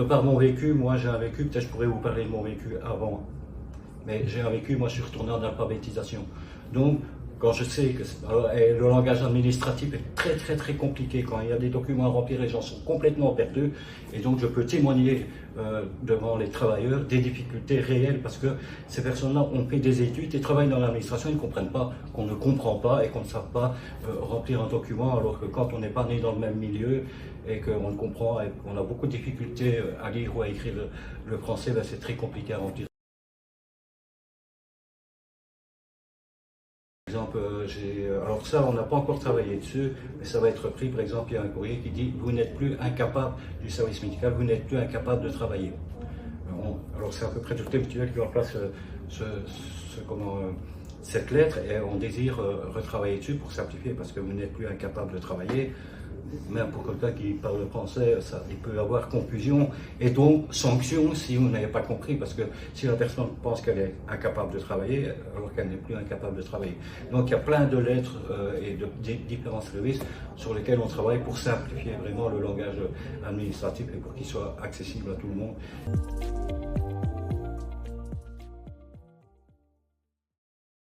de par mon vécu, moi j'ai un vécu, peut-être je pourrais vous parler de mon vécu avant, mais j'ai un vécu, moi je suis retourné en alphabétisation. Donc, quand je sais que le langage administratif est très compliqué, quand il y a des documents à remplir, les gens sont complètement perdus, et donc je peux témoigner devant les travailleurs des difficultés réelles, parce que ces personnes-là ont fait des études et travaillent dans l'administration, ils ne comprennent pas qu'on ne comprend pas et qu'on ne savent pas remplir un document, alors que quand on n'est pas né dans le même milieu et qu'on le comprend et qu'on a beaucoup de difficultés à lire ou à écrire le français, ben c'est très compliqué à remplir. Par exemple, alors ça, on n'a pas encore travaillé dessus, mais ça va être pris. Par exemple, il y a un courrier qui dit « Vous n'êtes plus incapable du service médical, vous n'êtes plus incapable de travailler ». Alors c'est à peu près toutes les mutuelles qui ont en place cette lettre, et on désire retravailler dessus pour simplifier, parce que vous n'êtes plus incapable de travailler. Même pour quelqu'un qui parle français, il peut y avoir confusion et donc sanction si vous n'avez pas compris, parce que si la personne pense qu'elle est incapable de travailler alors qu'elle n'est plus incapable de travailler. Donc il y a plein de lettres et de différents services sur lesquels on travaille pour simplifier vraiment le langage administratif et pour qu'il soit accessible à tout le monde.